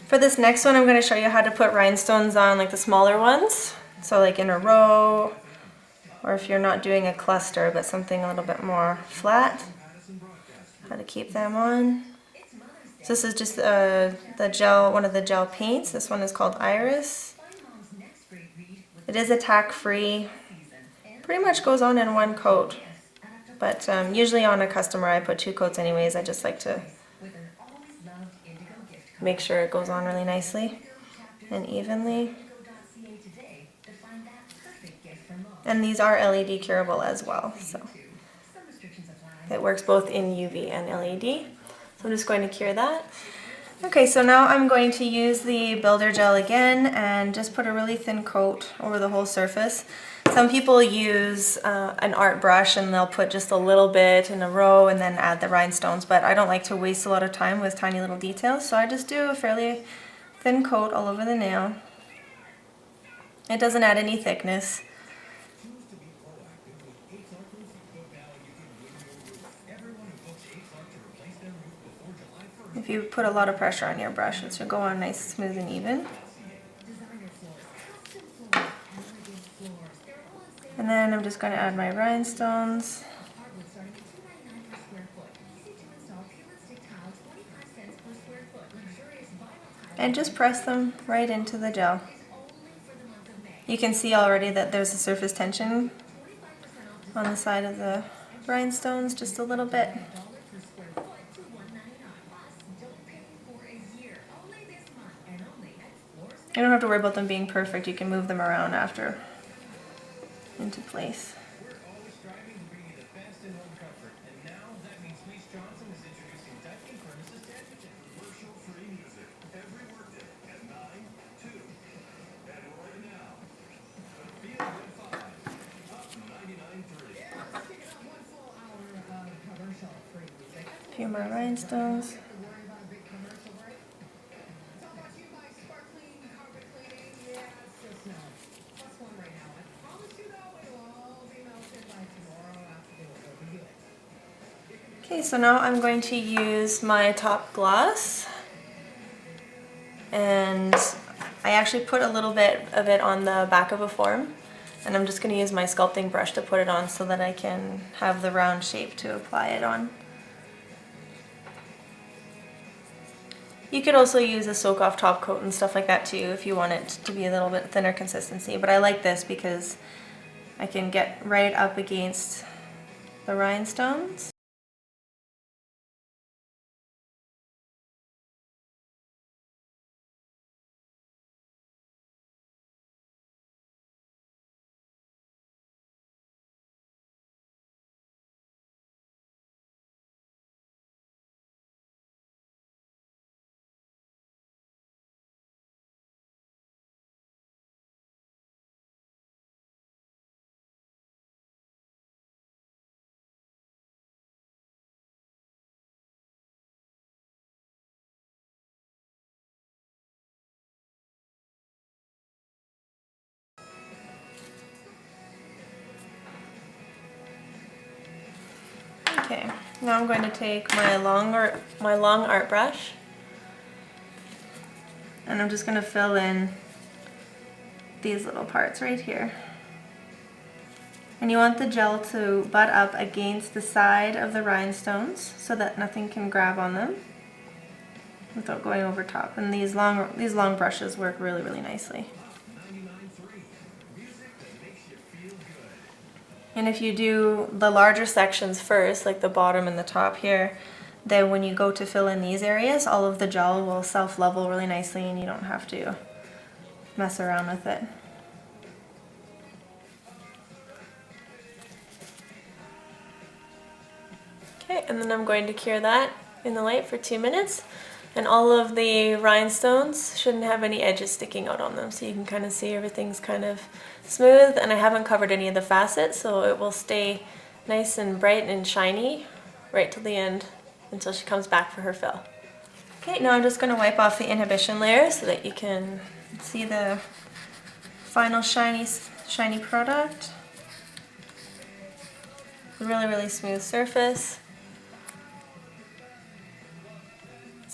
For this next one, I'm going to show you how to put rhinestones on, like the smaller ones. So like in a row, or if you're not doing a cluster, but something a little bit more flat, how to keep them on. So this is just the gel, one of the gel paints. This one is called Iris. It is attack free. Pretty much goes on in one coat, but usually on a customer I put 2 coats anyways. I just like to make sure it goes on really nicely and evenly. And these are LED curable as well, so it works both in UV and LED. So I'm just going to cure that. Okay, so now I'm going to use the builder gel again and just put a really thin coat over the whole surface. Some people use an art brush and they'll put just a little bit in a row and then add the rhinestones, but I don't like to waste a lot of time with tiny little details, so I just do a fairly thin coat all over the nail. It doesn't add any thickness. If you put a lot of pressure on your brush, it should go on nice, smooth, and even. And then I'm just going to add my rhinestones. And just press them right into the gel. You can see already that there's a surface tension on the side of the rhinestones, just a little bit. You don't have to worry about them being perfect. You can move them around after into place. A few more rhinestones. Okay, so now I'm going to use my top gloss, and I actually put a little bit of it on the back of a form, and I'm just going to use my sculpting brush to put it on so that I can have the round shape to apply it on. You could also use a soak off top coat and stuff like that too if you want it to be a little bit thinner consistency, but I like this because I can get right up against the rhinestones. Okay, now I'm going to take my long art brush, and I'm just going to fill in these little parts right here. And you want the gel to butt up against the side of the rhinestones so that nothing can grab on them without going over top. And these long brushes work really, really nicely. And if you do the larger sections first, like the bottom and the top here, then when you go to fill in these areas, all of the gel will self-level really nicely and you don't have to mess around with it. Okay, and then I'm going to cure that in the light for 2 minutes. And all of the rhinestones shouldn't have any edges sticking out on them, so you can kind of see everything's kind of smooth, and I haven't covered any of the facets, so it will stay nice and bright and shiny right till the end until she comes back for her fill. Okay, now I'm just going to wipe off the inhibition layer so that you can see the final shiny product. Really, really smooth surface.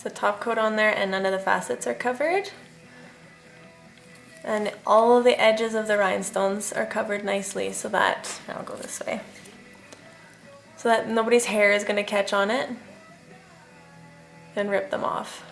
the top coat on there and none of the facets are covered. And all of the edges of the rhinestones are covered nicely so that, I'll go this way, so that nobody's hair is going to catch on it and rip them off.